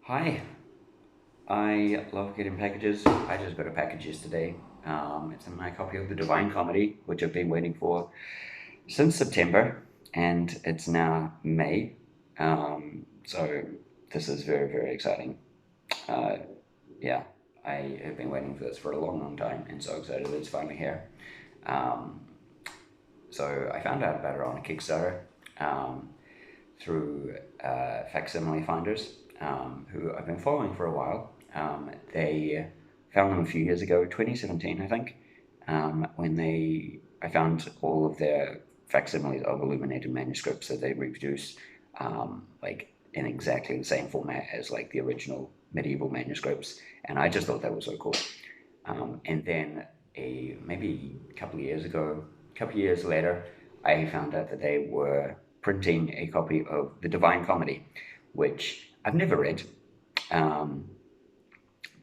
Hi, I love getting packages. I just got a package yesterday. It's my copy of the Divine Comedy, which I've been waiting for since September, and it's now May. So this is very, very exciting. Uh, yeah, I have been waiting for this for a long, long time, and so excited that it's finally here. Um, so I found out about it on a Kickstarter. Um, through Facsimile Finders, who I've been following for a while. They found them a few years ago, 2017, I think, when I found all of their facsimiles of illuminated manuscripts that they reproduced, like in exactly the same format as like the original medieval manuscripts, and I just thought that was so cool. And then maybe a couple of years ago, a couple of years later, I found out that they were printing a copy of the Divine Comedy, which I've never read, um,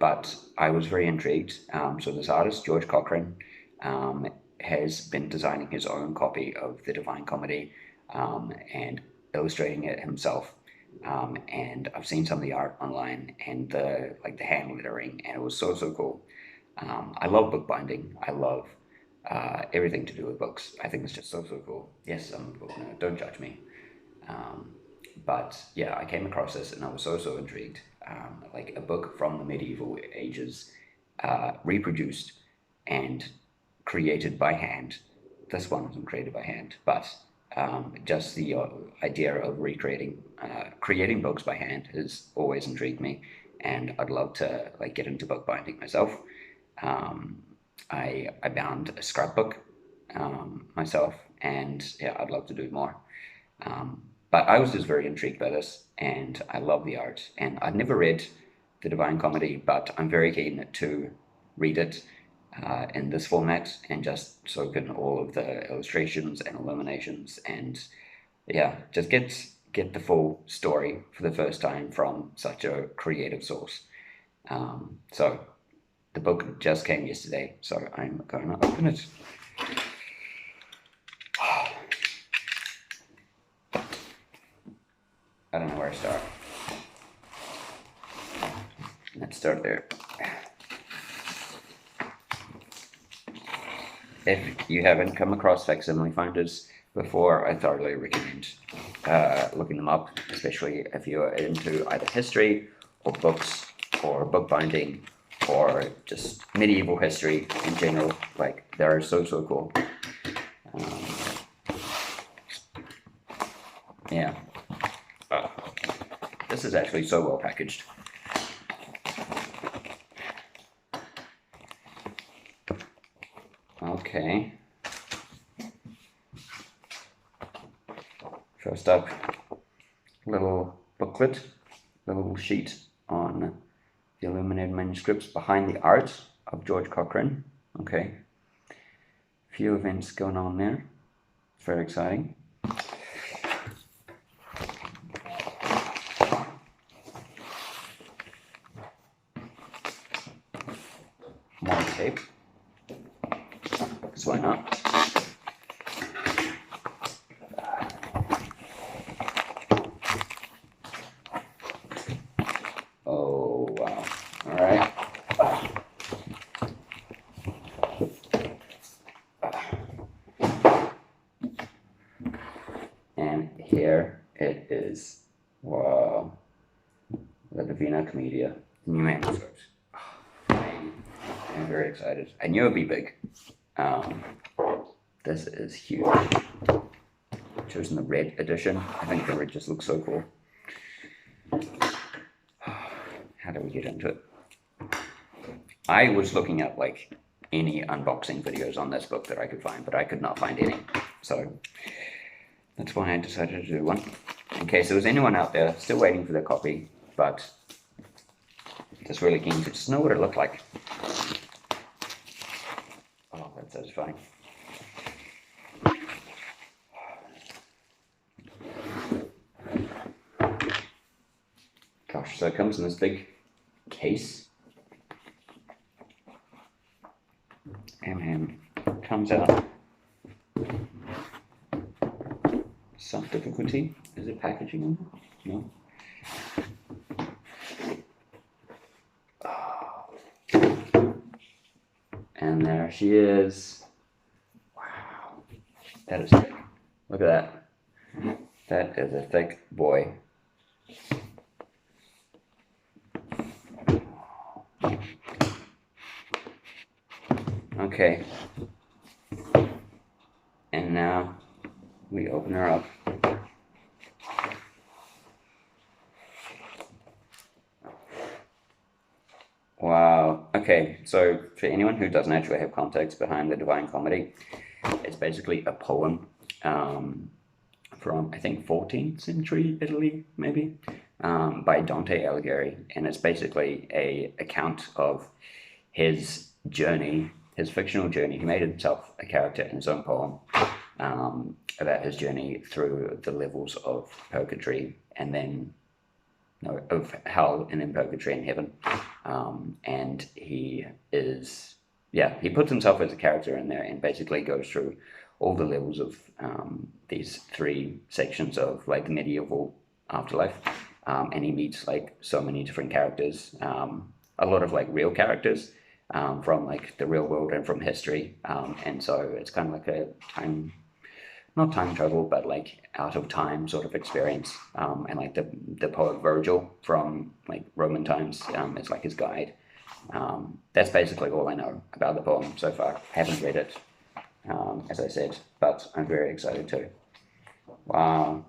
but I was very intrigued. So this artist, George Cochrane, um, has been designing his own copy of the Divine Comedy and illustrating it himself. And I've seen some of the art online and the hand lettering, and it was so cool. I love bookbinding. I love everything to do with books. I think it's just so cool. Yes, I'm a book nerd. Don't judge me. Um, but yeah, I came across this and I was so intrigued. Like a book from the medieval ages, reproduced and created by hand. This one wasn't created by hand, but just the idea of creating books by hand has always intrigued me, and I'd love to like get into bookbinding myself. Um, I bound a scrapbook myself, and yeah, I'd love to do more. But I was just very intrigued by this, and I love the art. And I'd never read the Divine Comedy, but I'm very keen to read it in this format and just soak in all of the illustrations and illuminations, and yeah, just get the full story for the first time from such a creative source. So the book just came yesterday, so I'm going to open it. I don't know where to start. Let's start there. If you haven't come across Facsimile Finders before, I thoroughly recommend looking them up, especially if you're into either history or books or bookbinding or just medieval history in general. Like, they're so cool. Yeah. This is actually so well packaged. Okay. First up, little booklet, little sheet on the illuminated manuscripts behind the art of George Cochrane. Okay. Few events going on there. It's very exciting. More tape. Because why not? Oh, wow. All right. And here it is. Wow. The Divina Commedia, new manuscript. I'm very excited. I knew it'd be big. This is huge. I've chosen the red edition. I think the red just looks so cool. How do we get into it? I was looking at like any unboxing videos on this book that I could find, but I could not find any. So that's why I decided to do one. In case there was anyone out there still waiting for their copy, but just really keen to just know what it looked like. Oh, that's satisfying. Gosh, so it comes in this big case. And comes out. Some difficulty. Is it packaging? No. she is. Wow, that is thick. Look at that. That is a thick boy. Okay. And now we open her up. Wow. Okay, so for anyone who doesn't actually have context behind the Divine Comedy, it's basically a poem from, I think, 14th century Italy, maybe, by Dante Alighieri. And it's basically a account of his journey, his fictional journey. He made himself a character in his own poem about his journey through the levels of purgatory and then of hell and then purgatory and heaven. And he is, yeah, he puts himself as a character in there and basically goes through all the levels of these three sections of like the medieval afterlife. And he meets like so many different characters, a lot of like real characters from like the real world and from history. And so it's kind of like a not time travel, but like out of time sort of experience. And like the poet Virgil from like Roman times is like his guide. That's basically all I know about the poem so far. Haven't read it, as I said, but I'm very excited too. Wow,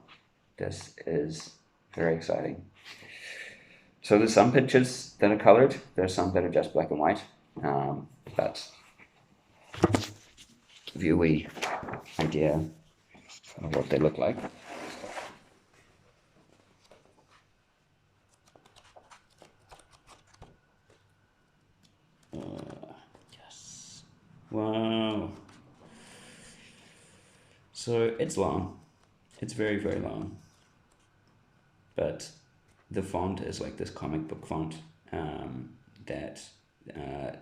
this is very exciting. So there's some pictures that are colored. There's some that are just black and white. But give you a idea of what they look like. Yes. Wow. So it's long. It's very, very long. But the font is like this comic book font that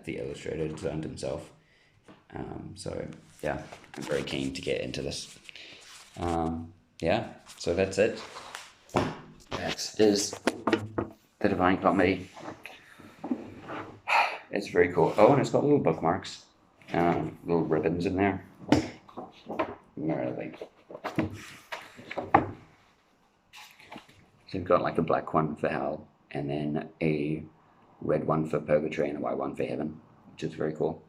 the illustrator designed himself. So yeah, I'm very keen to get into this. Yeah, so that's it. That is the Divine Comedy. It's very cool. Oh, and it's got little bookmarks, little ribbons in there. Where are they? So you've got like a black one for hell, and then a red one for purgatory and a white one for heaven, which is very cool.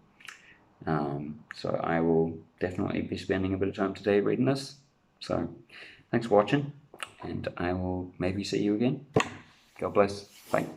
So I will definitely be spending a bit of time today reading this. So thanks for watching, and I will maybe see you again. God bless. Bye.